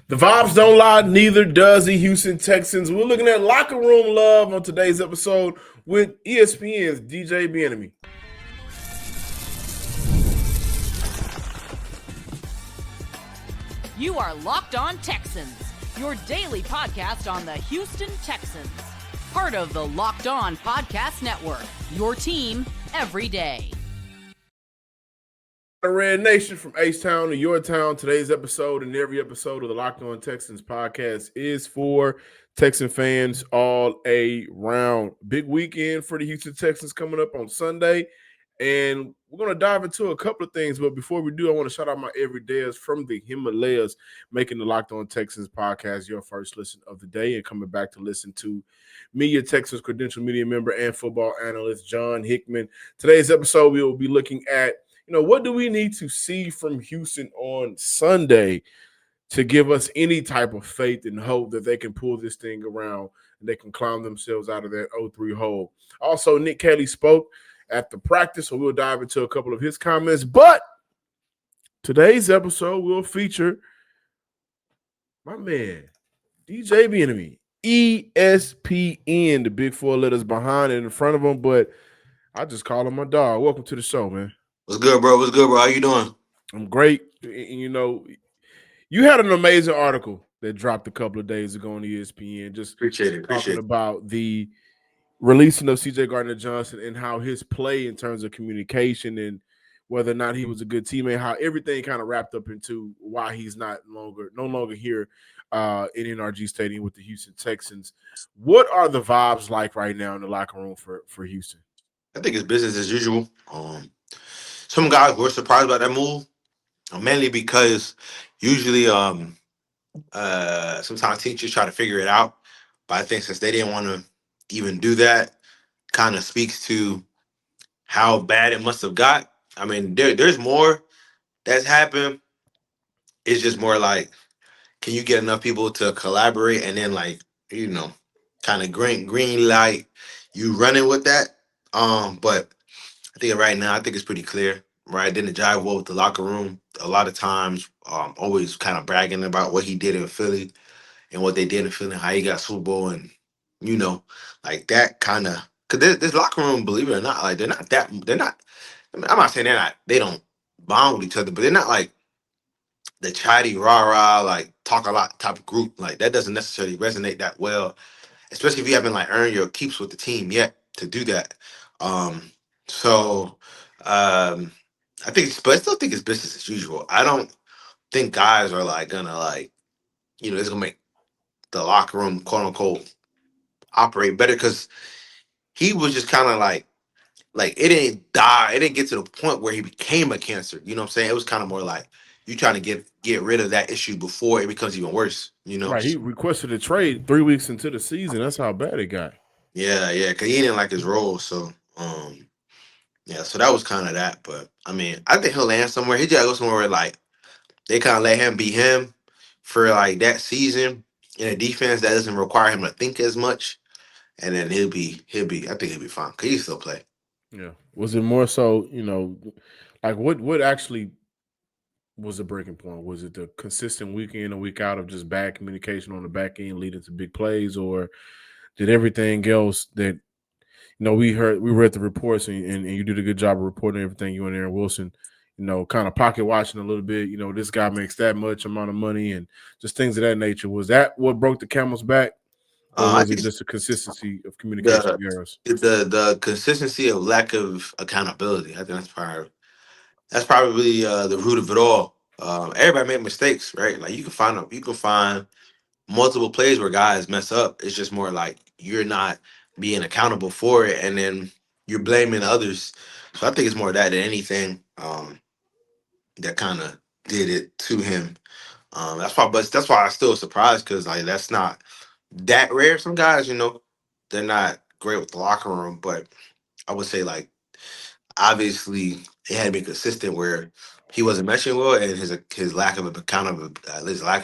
The vibes don't lie, neither does the Houston Texans. We're looking at locker room love on today's episode with ESPN's DJ Bien-Aime. You are Locked On Texans, your daily podcast on the Houston Texans. Part of the Locked On Podcast Network, your team every day. Red Nation, from H-Town to your town. Today's episode and every episode of the Locked On Texans podcast is for Texan fans all around. Big weekend for the Houston Texans coming up on Sunday, and we're going to dive into a couple of things. But before we do, I want to shout out my everydayers from the Himalayas, making the Locked On Texans podcast your first listen of the day and coming back to listen to me, your Texans credential media member and football analyst, John Hickman. Today's episode, we will be looking at what do we need to see from Houston on Sunday to give us any type of faith and hope that they can pull this thing around and they can climb themselves out of that 0-3 hole. Also, Nick Caserio spoke at the practice, so we'll dive into a couple of his comments. But today's episode will feature my man, DJ Bien-Aime, ESPN, the big four letters behind and in front of him, but I just call him my dog. Welcome to the show, man. What's good, bro? What's good, bro? How you doing? I'm great. And, you had an amazing article that dropped a couple of days ago on ESPN. Just Appreciate it. About the releasing of CJ Gardner-Johnson and how his play in terms of communication and whether or not he was a good teammate, how everything kind of wrapped up into why he's no longer here in NRG Stadium with the Houston Texans. What are the vibes like right now in the locker room for Houston? I think it's business as usual. Some guys were surprised about that move, mainly because usually sometimes teachers try to figure it out. But I think since they didn't want to even do that, kind of speaks to how bad it must have got. I mean, there's more that's happened. It's just more like, can you get enough people to collaborate and then kind of green light you running with that? But I think right now, I think it's pretty clear, right? Didn't jive well with the locker room. A lot of times, always kind of bragging about what he did in Philly and what they did in Philly, how he got Super Bowl, and like that kind of. Because this locker room, believe it or not, like they're not. I mean, I'm not saying they don't bond with each other, but they're not like the chatty rah like talk a lot type of group. Like that doesn't necessarily resonate that well, especially if you haven't like earned your keeps with the team yet to do that. So I still think it's business as usual. I don't think guys are like gonna it's gonna make the locker room quote unquote operate better because he was just kind of like it didn't die. It didn't get to the point where he became a cancer. You know what I'm saying? It was kind of more like you trying to get rid of that issue before it becomes even worse. Right. He requested a trade 3 weeks into the season. That's how bad it got. Yeah, because he didn't like his role. So yeah, so that was kind of that. But I mean, I think he'll land somewhere. He just go somewhere where like they kind of let him be him for like that season in a defense that doesn't require him to think as much, and then he'll be. I think he'll be fine because he still play. Yeah. Was it more so, like what actually was the breaking point? Was it the consistent week in and week out of just bad communication on the back end leading to big plays, or did everything else that we read the reports and you did a good job of reporting everything, you and Aaron Wilson, kind of pocket watching a little bit, this guy makes that much amount of money and just things of that nature. Was that what broke the camel's back? Or was it just a consistency of communication errors? The consistency of lack of accountability. I think that's probably the root of it all. Everybody made mistakes, right? Like you can find multiple plays where guys mess up. It's just more like you're not being accountable for it, and then you're blaming others. So I think it's more that than anything that kind of did it to him. That's why I'm still surprised because like that's not that rare. Some guys, they're not great with the locker room, but I would say like obviously it had been consistent where he wasn't meshing well, and his lack of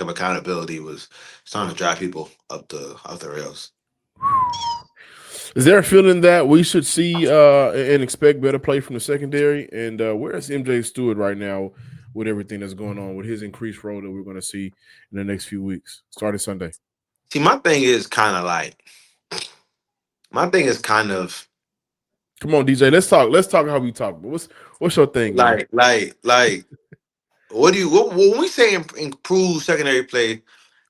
accountability was starting to drive people up the rails. Is there a feeling that we should see and expect better play from the secondary? And where is MJ Stewart right now with everything that's going on with his increased role that we're going to see in the next few weeks, starting Sunday. See, my thing is kind of Come on, DJ. Let's talk. Let's talk how we talk. But what's your thing, man? like what when we say improve secondary play,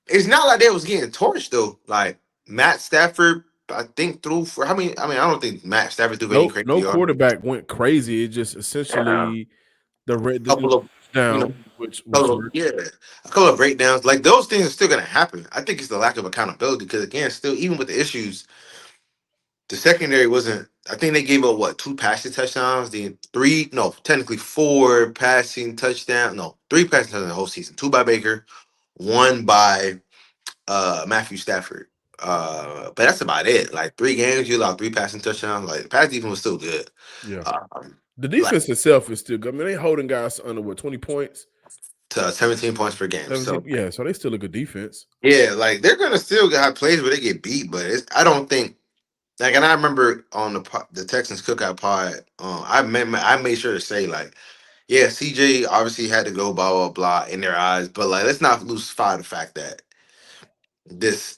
it's not like they was getting torched though. Like Matt Stafford, I think threw for how many? I mean, I don't think Matt Stafford threw for any crazy No yards. quarterback went crazy. It just Yeah, essentially the couple of down, which couple of, hurt. yeah, a couple of breakdowns. Like those things are still gonna happen. I think it's the lack of accountability because again, still even with the issues, the secondary wasn't. I think they gave up what 2 passing touchdowns, the three, no, technically 4 passing touchdowns, no, 3 passing touchdowns the whole season. 2 by Baker, 1 by Matthew Stafford. But that's about it. Like 3 games, you allowed 3 passing touchdowns. Like the pass defense was still good. Yeah, Um, the like defense itself is still good. I mean, they holding guys under 20 points, to 17 points per game. 17. So Yeah, so they still a good defense. yeah, like they're gonna still have plays where they get beat, but I don't think like. And I remember on the Texans cookout pod, I made sure to say like, yeah, CJ obviously had to go blah blah blah in their eyes, but like let's not lose sight of the fact that this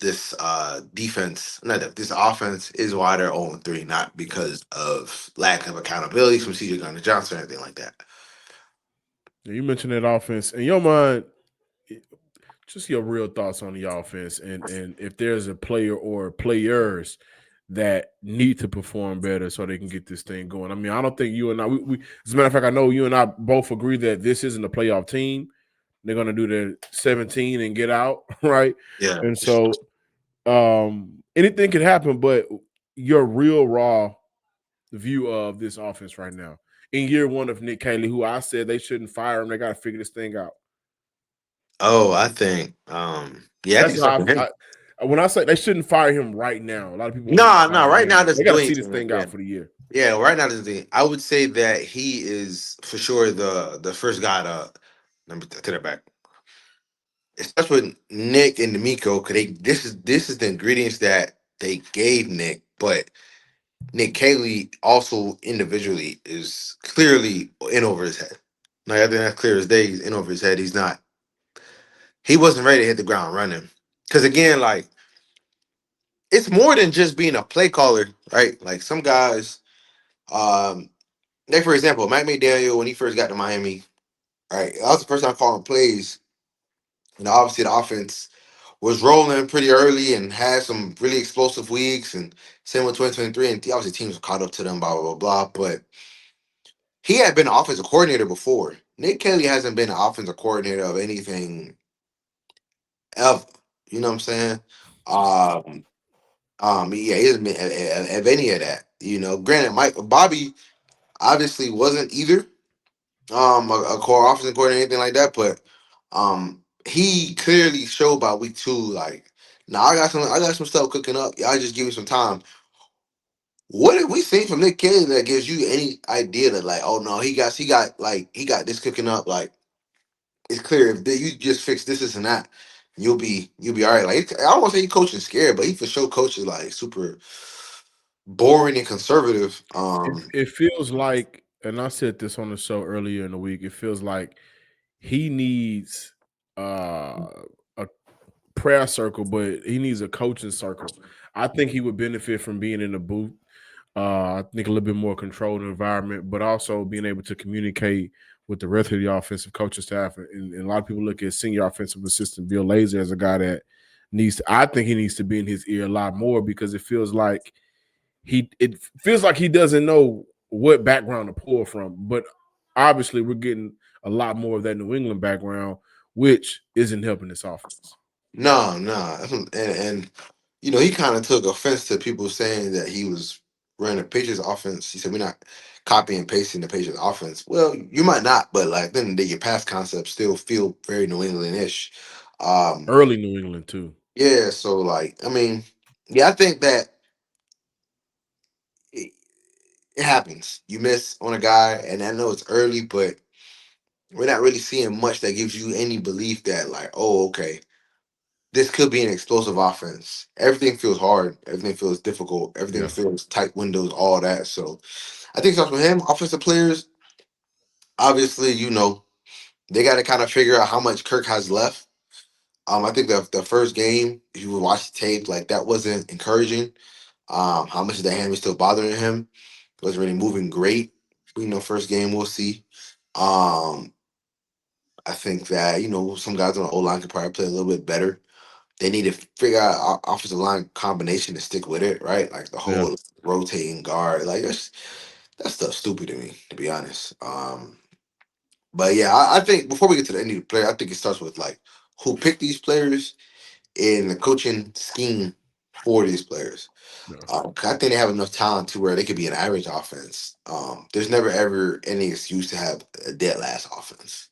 defense, not that this offense is why they're 0-3, not because of lack of accountability from CJ Gardner-Johnson or anything like that. Yeah, you mentioned that offense. In your mind, just your real thoughts on the offense and if there's a player or players that need to perform better so they can get this thing going. I mean, I don't think you and I, we as a matter of fact, I know you and I both agree that this isn't a playoff team. They're going to do the 17 and get out, right? Yeah. And so anything could happen, but your real raw view of this offense right now in year one of Nick Caserio, who I said they shouldn't fire him. They got to figure this thing out. Oh, I think yeah, I think That's it's how something. when I say they shouldn't fire him right now. A lot of people want to No, fire no, him right now They doesn't got do to see this anything. thing Yeah. out for the year. Yeah, right now doesn't do anything. I would say that he is for sure the first guy to number to the back. Especially with Nick and Demeco, because this is the ingredients that they gave Nick, but Nick Caserio also individually is clearly in over his head. Like I think that's clear as day. He's in over his head. He wasn't ready to hit the ground running. Because again, like it's more than just being a play caller, right? Like some guys, like for example, Mike McDaniel when he first got to Miami, right? That was the first time calling plays. And obviously the offense was rolling pretty early and had some really explosive weeks. And same with 2023, and obviously teams were caught up to them, blah blah blah blah. But he had been an offensive coordinator before. Nick Caserio hasn't been an offensive coordinator of anything ever. You know what I'm saying? Um, yeah, he hasn't been of any of that. You know, granted, Bobby obviously wasn't either a core offensive coordinator or anything like that, but he clearly showed by week 2, like, now I got some stuff cooking up. Y'all just give me some time. What have we seen from Nick Caserio that gives you any idea that like, oh no, he got this cooking up? Like it's clear if you just fix this and that, you'll be all right. Like I don't want to say he coaching scared, but he for sure coaches like super boring and conservative. It feels like, and I said this on the show earlier in the week. It feels like he needs a prayer circle, but he needs a coaching circle. I think he would benefit from being in the booth. I think a little bit more controlled environment, but also being able to communicate with the rest of the offensive coaching staff. And a lot of people look at senior offensive assistant Bill Lazor as a guy that I think he needs to be in his ear a lot more because it feels like he doesn't know what background to pull from. But obviously we're getting a lot more of that New England background, which isn't helping this offense. No, and you know he kind of took offense to people saying that he was running the Patriots offense. He said we're not copying and pasting the Patriots offense. Well, you might not, but like then your past concepts still feel very New England-ish. Early New England too. Yeah, so like I mean, yeah, I think that it happens. You miss on a guy, and I know it's early, but we're not really seeing much that gives you any belief that like, oh, okay, this could be an explosive offense. Everything feels hard. Everything feels difficult. Everything Yeah. feels tight windows, all that. So I think it's for him. Offensive players, obviously, you know, They got to kind of figure out how much Kirk has left. I think the first game, if you would watch the tape, like that wasn't encouraging. How much of the hand was still bothering him? Wasn't really moving great. First game we'll see. Um, I think that some guys on the O line could probably play a little bit better. They need to figure out offensive line combination to stick with it, right? Like the Yeah. whole rotating guard, like that stuff's stupid to me, to be honest. But yeah, I think before we get to the end of the player, I think it starts with like who picked these players and the coaching scheme for these players. Yeah. 'Cause I think they have enough talent to where they could be an average offense. There's never ever any excuse to have a dead last offense.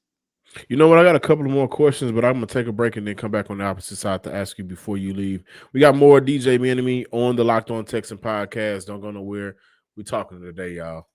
You know what? I got a couple of more questions, but I'm gonna take a break and then come back on the opposite side to ask you before you leave. We got more DJ Bien-Aime on the Locked On Texan podcast. Don't go nowhere. We talking today, y'all.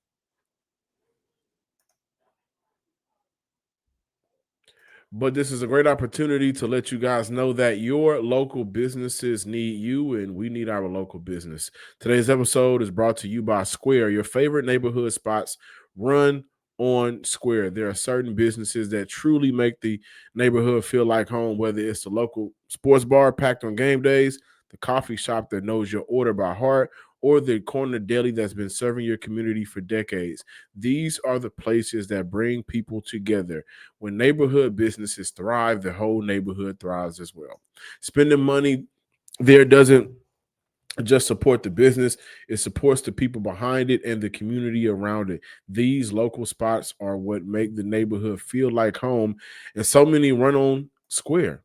But this is a great opportunity to let you guys know that your local businesses need you and we need our local business. Today's episode is brought to you by Square, your favorite neighborhood spots run on Square. There are certain businesses that truly make the neighborhood feel like home, whether it's the local sports bar packed on game days, the coffee shop that knows your order by heart, or the corner deli that's been serving your community for decades. These are the places that bring people together. When neighborhood businesses thrive, the whole neighborhood thrives as well. Spending money there doesn't just support the business, it supports the people behind it and the community around it. These local spots are what make the neighborhood feel like home, and so many run on Square.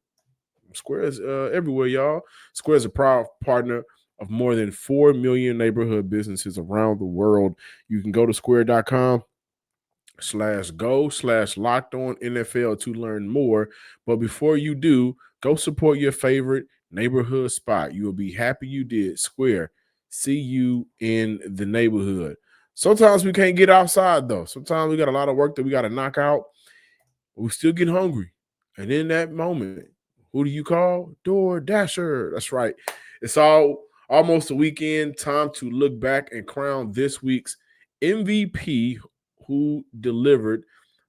Square is everywhere, y'all. Square is a proud partner of more than 4 million neighborhood businesses around the world. You can go to square.com/go/locked on NFL to learn more. But before you do, go support your favorite neighborhood spot. You will be happy you did. Square, see you in the neighborhood. Sometimes we can't get outside, though. Sometimes we got a lot of work that we got to knock out. We still get hungry. And in that moment, who do you call? DoorDasher. That's right. It's almost a weekend. Time to look back and crown this week's MVP who delivered,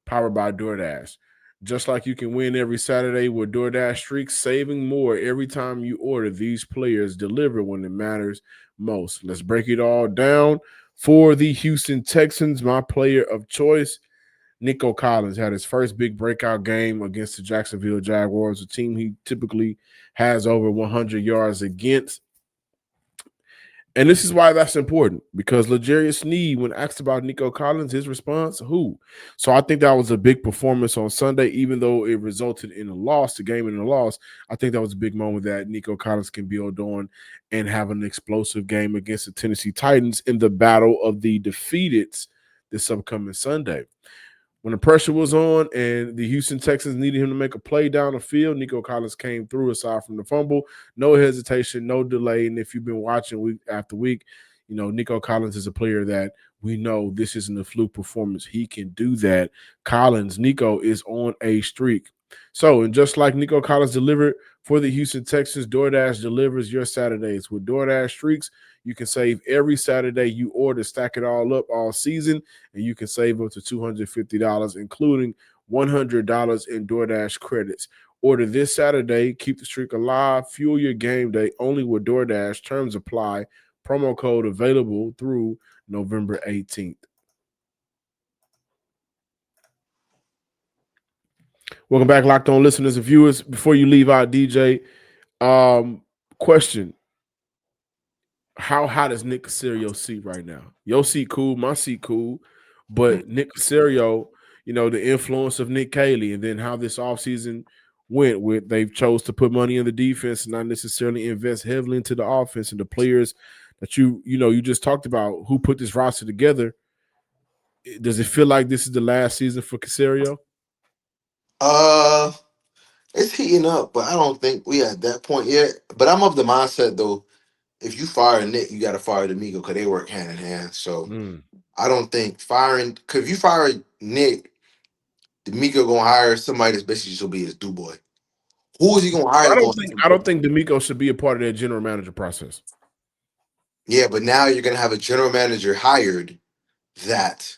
powered by DoorDash. Just like you can win every Saturday with DoorDash Streaks, saving more every time you order, these players deliver when it matters most. Let's break it all down. For the Houston Texans, my player of choice, Nico Collins, had his first big breakout game against the Jacksonville Jaguars, a team he typically has over 100 yards against. And this is why that's important, because L'Jarius Sneed, when asked about Nico Collins, his response, who? So I think that was a big performance on Sunday, even though it resulted in a loss, the game in a loss. I think that was a big moment that Nico Collins can build on and have an explosive game against the Tennessee Titans in the battle of the defeateds this upcoming Sunday. When the pressure was on and the Houston Texans needed him to make a play down the field, Nico Collins came through aside from the fumble. No hesitation, no delay. And if you've been watching week after week, Nico Collins is a player that we know this isn't a fluke performance. He can do that. Nico is on a streak. So, and just like Nico Collins delivered for the Houston Texans, DoorDash delivers your Saturdays. With DoorDash Streaks, you can save every Saturday you order, stack it all up all season, and you can save up to $250, including $100 in DoorDash credits. Order this Saturday, keep the streak alive, fuel your game day only with DoorDash. Terms apply. Promo code available through November 18th. Welcome back, Locked On listeners and viewers. Before you leave out, DJ, question. How hot is Nick Caserio's seat right now? Your seat cool, my seat cool, but Nick Caserio, the influence of Nick Caley, and then how this offseason went with they've chose to put money in the defense and not necessarily invest heavily into the offense and the players that you just talked about who put this roster together. Does it feel like this is the last season for Caserio? It's heating up, but I don't think we at that point yet. But I'm of the mindset though, if you fire Nick, you got to fire Demeco because they work hand in hand. So I don't think firing, because if you fire Nick, Demeco gonna hire somebody that's basically just gonna be his do boy. Who is he gonna hire? I don't think Demeco should be a part of that general manager process. Yeah, but now you're gonna have a general manager hired that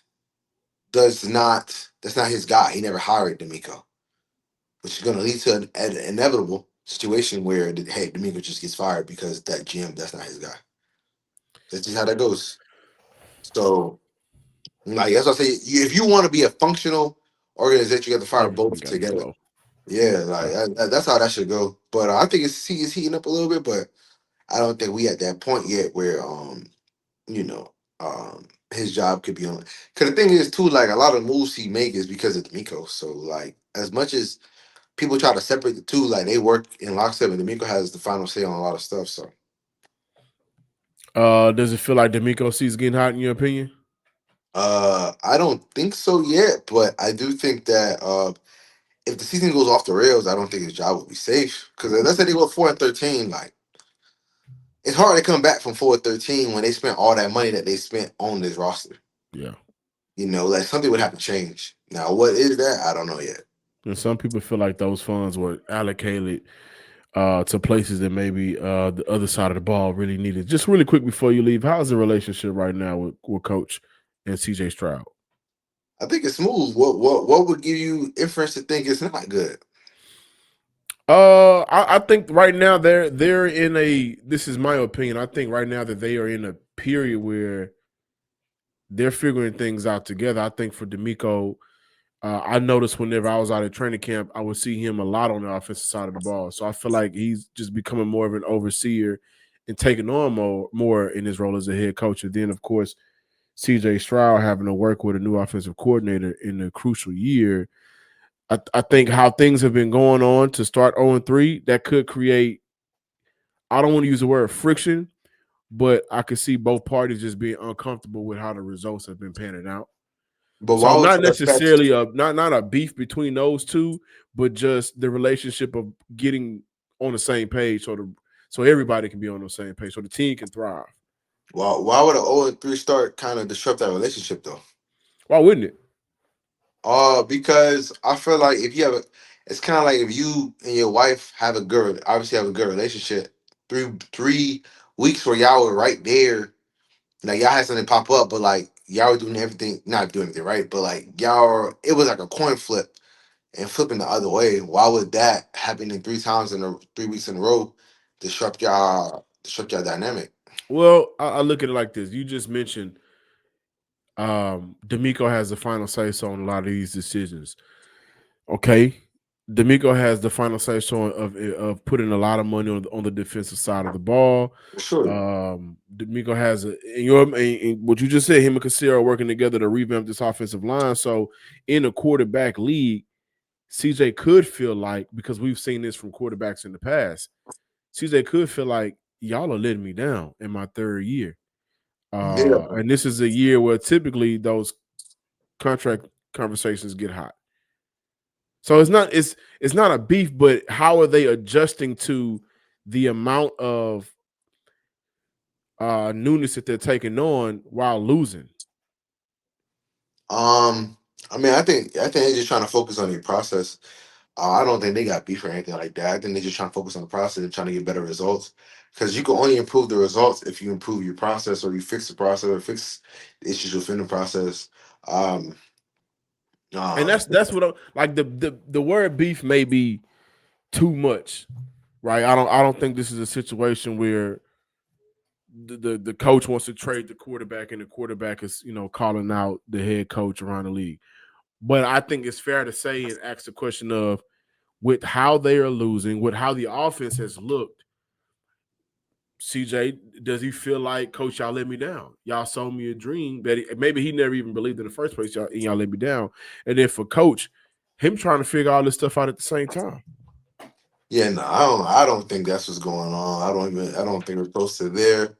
that's not his guy. He never hired Demeco, which is going to lead to an inevitable situation where hey, Demeco just gets fired because that GM that's not his guy. That's just how that goes. So, like that's what I say. If you want to be a functional organization, you have to fire Everything both got to together. flow. Yeah, like that's how that should go. But I think it's heating up a little bit, but I don't think we at that point yet where you know his job could be on. Because the thing is too, like a lot of moves he make is because of D'Amico. So like as much as people try to separate the two, like they work in lockstep, and D'Amico has the final say on a lot of stuff. So Does it feel like Demeco seat's getting hot in your opinion? I don't think so yet, but I do think that if the season goes off the rails, I don't think his job will be safe. Because let's say they go 4-13, like it's hard to come back from 4-13 when they spent all that money that they spent on this roster. Yeah. Like something would have to change. Now, what is that? I don't know yet. And some people feel like those funds were allocated to places that maybe the other side of the ball really needed. Just really quick before you leave, how's the relationship right now with Coach and CJ Stroud? I think it's smooth. What would give you inference to think it's not good? I think right now they're in a. This is my opinion. I think right now that they are in a period where they're figuring things out together. I think for Demeco, I noticed whenever I was out at training camp, I would see him a lot on the offensive side of the ball. So I feel like he's just becoming more of an overseer and taking on more in his role as a head coach. And then, of course, CJ Stroud having to work with a new offensive coordinator in a crucial year. I think how things have been going on to start 0-3, that could create, I don't want to use the word friction, but I could see both parties just being uncomfortable with how the results have been panning out. But So why would not you expect? necessarily not a beef between those two, but just the relationship of getting on the same page so everybody can be on the same page, so the team can thrive. Why would an 0-3 start kind of disrupt that relationship though? Why wouldn't it? Because I feel like if you have it's kind of like if you and your wife obviously have a good relationship. 3 weeks where y'all were right there, like y'all had something pop up, but like y'all were doing everything, not doing anything right, but like it was like a coin flip and flipping the other way. Why would that happen in 3 times in 3 weeks in a row disrupt y'all dynamic? Well, I look at it like this. You just mentioned Demeco has the final say so on a lot of these decisions. Okay. Demeco has the final say so of putting a lot of money on the defensive side of the ball. For sure. Demeco has in what you just said, him and Caserio are working together to revamp this offensive line. So in a quarterback league, CJ could feel like, because we've seen this from quarterbacks in the past, CJ could feel like y'all are letting me down in my third year. Yeah. And this is a year where typically those contract conversations get hot. So it's not a beef, but how are they adjusting to the amount of newness that they're taking on while losing? I mean, I think they're just trying to focus on the process. I don't think they got beef or anything like that. I think they're just trying to focus on the process and trying to get better results. Because you can only improve the results if you improve your process or you fix the process or fix the issues within the process. Um, And um, that's what like the word beef may be too much, right? I don't think this is a situation where the coach wants to trade the quarterback and the quarterback is, calling out the head coach around the league. But I think it's fair to say and ask the question of, with how they are losing, with how the offense has looked, CJ, does he feel like, Coach, y'all let me down? Y'all sold me a dream that maybe he never even believed in the first place, y'all let me down. And then for Coach, him trying to figure all this stuff out at the same time. yeah, no, I don't think that's what's going on. I don't think we're close to there.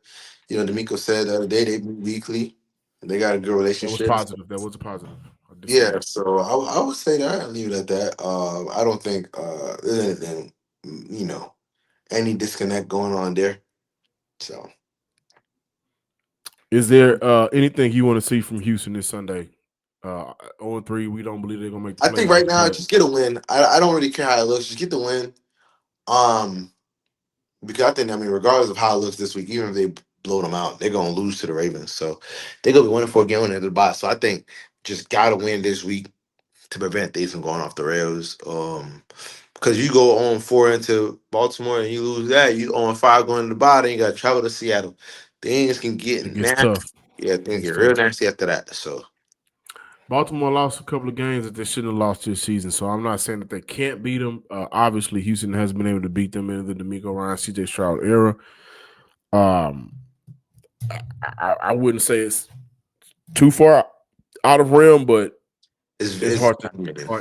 D'Amico said the other day they meet weekly. And they got a good That was relationship. positive. That was a positive. I Yeah, disagree. so I would say that and leave it at that. I don't think there's anything, any disconnect going on there. So Is there anything you want to see from Houston this Sunday? 0-3, we don't believe they're gonna make the I think right playoffs, now but just get a win. I don't really care how it looks. Just get the win. Um, because I mean, regardless of how it looks this week, even if they blow them out, they're gonna lose to the Ravens. So they're gonna be winning for a game at the bye. So I think just got to win this week to prevent things from going off the rails. Because you go on 4 into Baltimore and you lose that, you on 5 going to the bottom, you got to travel to Seattle. Things can get It gets nasty. tough. Yeah, things It's get real tough. nasty after that. So Baltimore lost a couple of games that they shouldn't have lost this season, so I'm not saying that they can't beat them. Obviously, Houston has been able to beat them in the Demeco Ryans, CJ Stroud era. I wouldn't say it's too far out of realm, but it's hard to.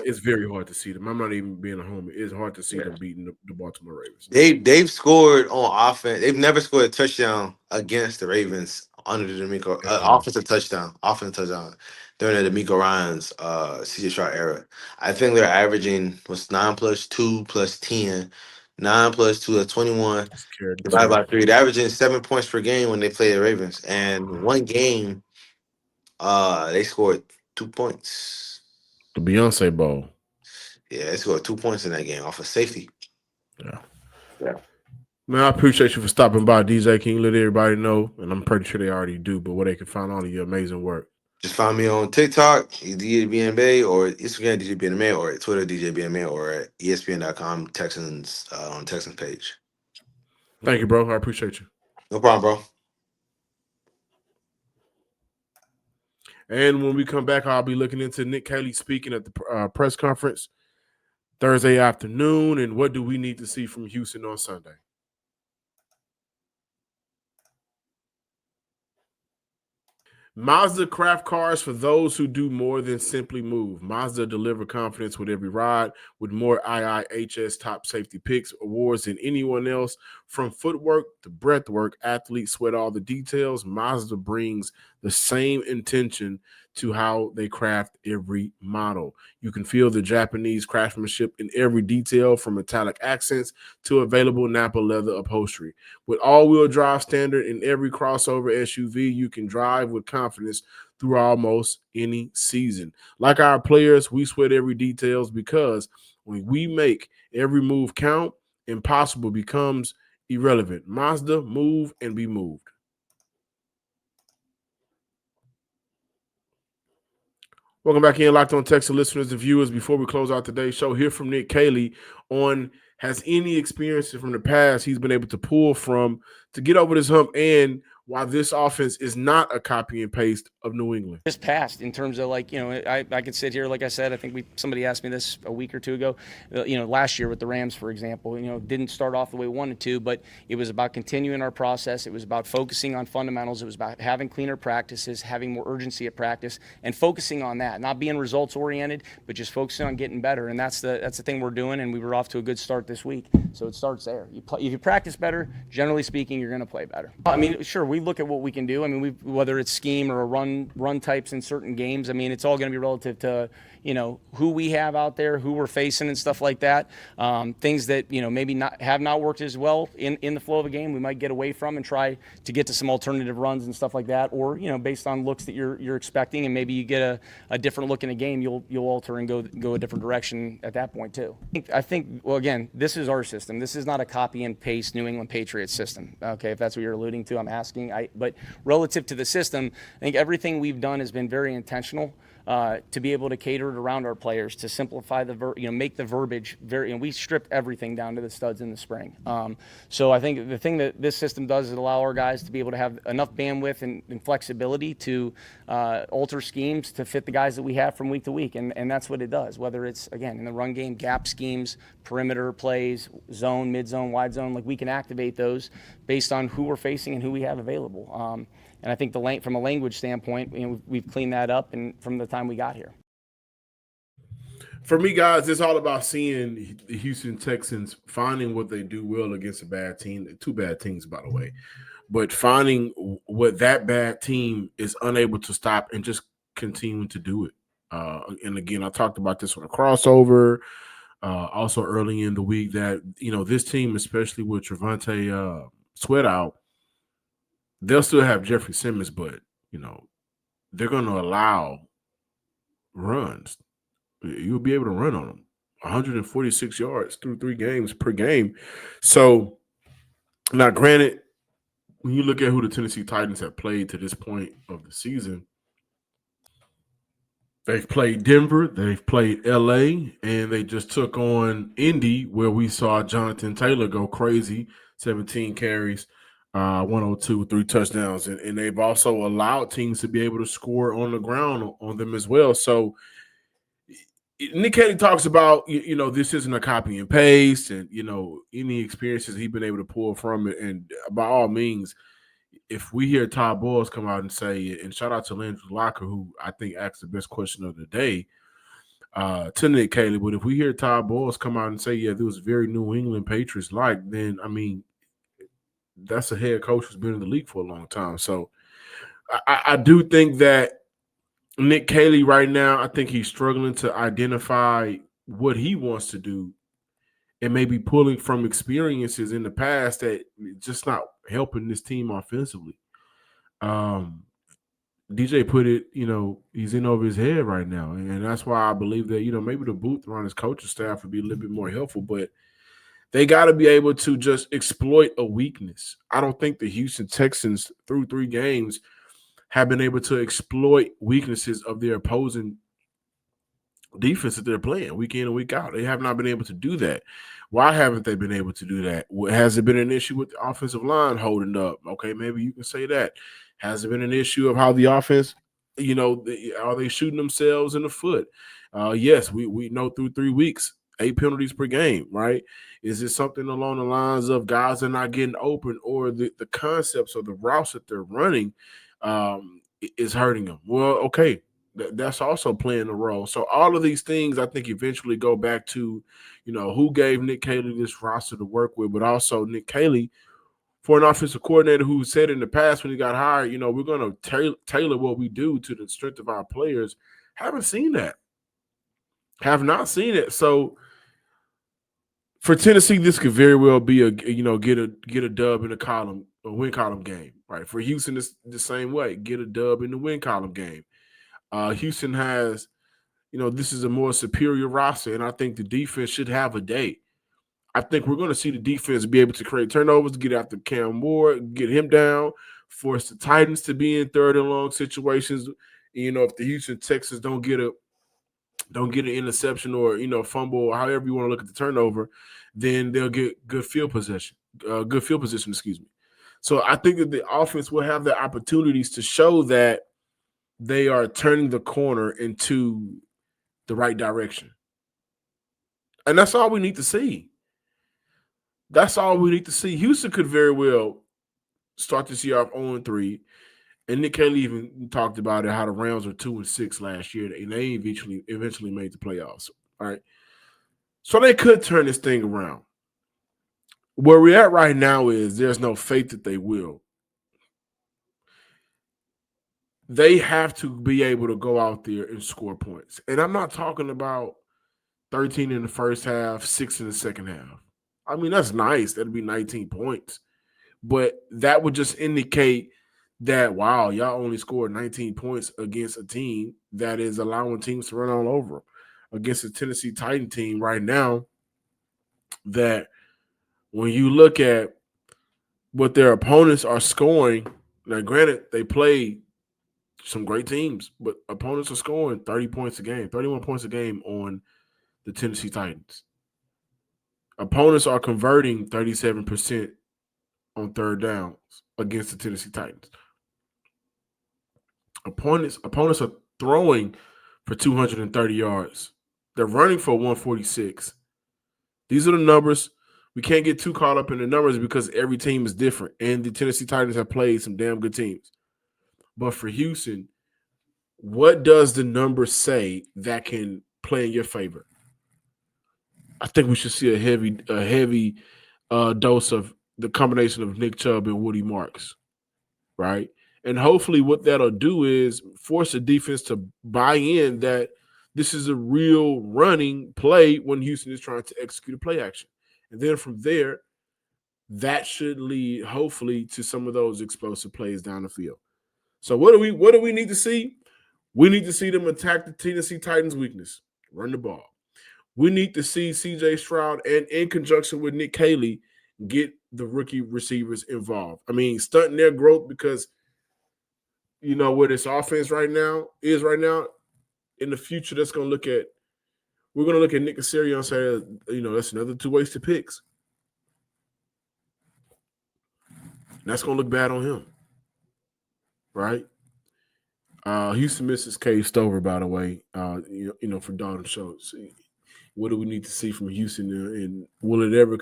It's very hard to see them. I'm not even being a homie. It's hard to see them beating the Baltimore Ravens. They've scored on offense. They've never scored a touchdown against the Ravens under the Demeco offensive touchdown during the Demeco Ryans CJ Stroud era. I think they're averaging 9 plus 2 plus 10. 9 plus 2 is 21. Divided by 3. They're averaging 7 points per game when they play the Ravens. And one game, they scored 2 points. The Beyonce Bowl. Yeah, they scored 2 points in that game off of safety. Yeah. Yeah. Man, I appreciate you for stopping by, DJ. Can you let everybody know? And I'm pretty sure they already do, but where they can find all of your amazing work. Just find me on TikTok, DJ Bien-Aime, or Instagram, DJ Bien-Aime, or at Twitter, DJ Bien-Aime, or at ESPN.com, Texans, on Texans page. Thank you, bro. I appreciate you. No problem, bro. And when we come back, I'll be looking into Nick Caserio speaking at the press conference Thursday afternoon, and what do we need to see from Houston on Sunday? Mazda craft cars for those who do more than simply move. Mazda deliver confidence with every ride, with more IIHS top safety picks awards than anyone else. From footwork to breathwork, athletes sweat all the details. Mazda brings the same intention to how they craft every model. You can feel the Japanese craftsmanship in every detail, from metallic accents to available Napa leather upholstery. With all-wheel drive standard in every crossover SUV, you can drive with confidence through almost any season. Like our players, we sweat every details, because when we make every move count, impossible becomes irrelevant. Mazda, move and be moved. Welcome back in, Locked On Texans listeners and viewers. Before we close out today's show, hear from Nick Caserio on has any experiences from the past he's been able to pull from to get over this hump, and why this offense is not a copy and paste of New England. Just passed in terms of, like, I could sit here, like I said, I think somebody asked me this a week or two ago, last year with the Rams, for example, didn't start off the way we wanted to, but it was about continuing our process. It was about focusing on fundamentals. It was about having cleaner practices, having more urgency at practice, and focusing on that, not being results oriented, but just focusing on getting better. And that's the thing we're doing. And we were off to a good start this week. So it starts there. If you practice better, generally speaking, you're going to play better. I mean, sure, we look at what we can do. I mean, whether it's scheme or a run types in certain games, I mean, it's all going to be relative to, who we have out there, who we're facing and stuff like that. Things that, maybe have not worked as well in the flow of a game, we might get away from and try to get to some alternative runs and stuff like that. Or, based on looks that you're expecting, and maybe you get a different look in a game, you'll alter and go a different direction at that point too. I think, well, again, this is our system. This is not a copy and paste New England Patriots system. Okay, if that's what you're alluding to, I'm asking. But relative to the system, I think everything we've done has been very intentional. To be able to cater it around our players, to simplify make the verbiage very, we stripped everything down to the studs in the spring. So I think the thing that this system does is allow our guys to be able to have enough bandwidth and flexibility to alter schemes to fit the guys that we have from week to week. And that's what it does, whether it's, again, in the run game, gap schemes, perimeter plays, zone, mid zone, wide zone, like we can activate those based on who we're facing and who we have available. And I think from a language standpoint, we've cleaned that up, and from the time we got here. For me, guys, it's all about seeing the Houston Texans finding what they do well against a bad team. 2 bad teams, by the way. But finding what that bad team is unable to stop and just continuing to do it. And again, I talked about this on a crossover, also early in the week, that, this team, especially with Trevante Sweat out, they'll still have Jeffrey Simmons, but, they're going to allow runs. You'll be able to run on them. 146 yards through 3 games per game. So, now granted, when you look at who the Tennessee Titans have played to this point of the season, They've played Denver, they've played LA, and they just took on Indy, where we saw Jonathan Taylor go crazy, 17 carries, 102, 3 touchdowns. And they've also allowed teams to be able to score on the ground on them as well. So Nick Caserio talks about, this isn't a copy and paste and, any experiences he's been able to pull from it. And by all means, if we hear Todd Bowles come out and say, and shout out to Landry Locker, who I think asked the best question of the day to Nick Caserio, but if we hear Todd Bowles come out and say, yeah, there was very New England Patriots like, then, I mean, that's a head coach who's been in the league for a long time. So I do think that Nick Caserio right now, I think he's struggling to identify what he wants to do and maybe pulling from experiences in the past that just not helping this team offensively. DJ put it, he's in over his head right now. And that's why I believe that, maybe the booth around his coaching staff would be a little bit more helpful, but they got to be able to just exploit a weakness. I don't think the Houston Texans through 3 games have been able to exploit weaknesses of their opposing defense that they're playing week in and week out. They have not been able to do that. Why haven't they been able to do that? Has it been an issue with the offensive line holding up? Okay, maybe you can say that. Has it been an issue of how the offense, are they shooting themselves in the foot? Yes, we know through 3 weeks, 8 penalties per game, right? Is it something along the lines of guys are not getting open, or the concepts or the routes that they're running is hurting them? Well, okay, that's also playing a role. So all of these things, I think, eventually go back to, who gave Nick Caserio this roster to work with, but also Nick Caserio, for an offensive coordinator who said in the past when he got hired, we're going to tailor what we do to the strength of our players. Haven't seen that. Have not seen it. So for Tennessee, this could very well be a get a dub in a win column game, right? For Houston, it's the same way. Get a dub in the win column game. Houston has, this is a more superior roster, and I think the defense should have a day. I think we're going to see the defense be able to create turnovers, get after Cam Moore, get him down, force the Titans to be in 3rd and long situations. If the Houston Texans don't get an interception or fumble, or however you want to look at the turnover, then they'll get good field position. So I think that the offense will have the opportunities to show that they are turning the corner into the right direction. And that's all we need to see. That's all we need to see. Houston could very well start this year off 0-3. And Nick Caserio even talked about it, how the Rams were 2-6 last year, and they eventually made the playoffs. All right. So they could turn this thing around. Where we're at right now is there's no faith that they will. They have to be able to go out there and score points. And I'm not talking about 13 in the first half, 6 in the second half. I mean, that's nice. That'd be 19 points. But that would just indicate that, wow, y'all only scored 19 points against a team that is allowing teams to run all over them. Against the Tennessee Titan team right now, that when you look at what their opponents are scoring, now granted, they play some great teams, but opponents are scoring 30 points a game, 31 points a game on the Tennessee Titans. Opponents are converting 37% on 3rd downs against the Tennessee Titans. Opponents are throwing for 230 yards. They're running for 146. These are the numbers. We can't get too caught up in the numbers because every team is different, and the Tennessee Titans have played some damn good teams. But for Houston, what does the number say that can play in your favor? I think we should see a heavy dose of the combination of Nick Chubb and Woody Marks, right? And hopefully what that'll do is force the defense to buy in that this is a real running play when Houston is trying to execute a play action. And then from there, that should lead hopefully to some of those explosive plays down the field. So what do we need to see? We need to see them attack the Tennessee Titans' weakness, run the ball. We need to see C.J. Stroud and in conjunction with Nick Caserio get the rookie receivers involved. I mean, stunting their growth because, where this offense right now, in the future that's going to look at – we're going to look at Nick Caserio and say, that's another 2 wasted picks. That's going to look bad on him, right? Houston misses Cade Stover, by the way, for Dalton Schultz. What do we need to see from Houston, and will it ever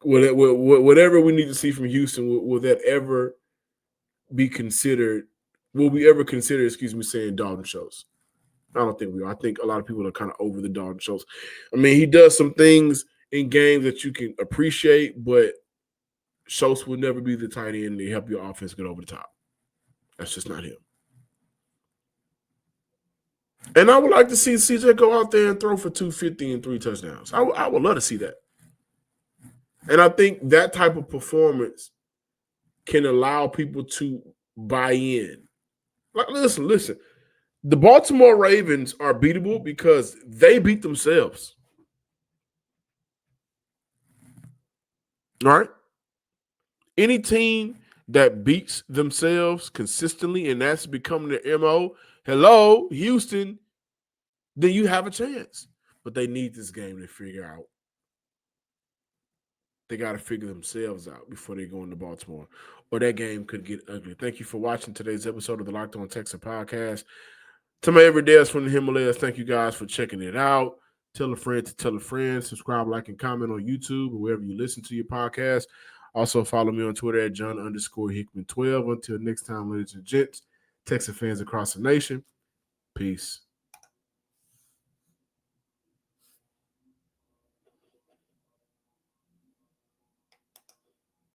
whatever we need to see from Houston, will that ever be considered? Will we ever consider, saying Dalton Schultz? I don't think we are. I think a lot of people are kind of over the Dalton Schultz. I mean, he does some things in games that you can appreciate, but Schultz will never be the tight end to help your offense get over the top. That's just not him. And I would like to see CJ go out there and throw for 250 and 3 touchdowns. I would love to see that. And I think that type of performance can allow people to buy in. Like, listen. The Baltimore Ravens are beatable because they beat themselves. All right? Any team that beats themselves consistently and that's becoming their MO, hello, Houston, then you have a chance. But they need this game to figure out. They got to figure themselves out before they go into Baltimore, or that game could get ugly. Thank you for watching today's episode of the Locked On Texans podcast. To my everydayers from the Himalayas, thank you guys for checking it out. Tell a friend to tell a friend. Subscribe, like, and comment on YouTube or wherever you listen to your podcast. Also, follow me on Twitter at John_Hickman12. Until next time, ladies and gents, Texan fans across the nation, peace.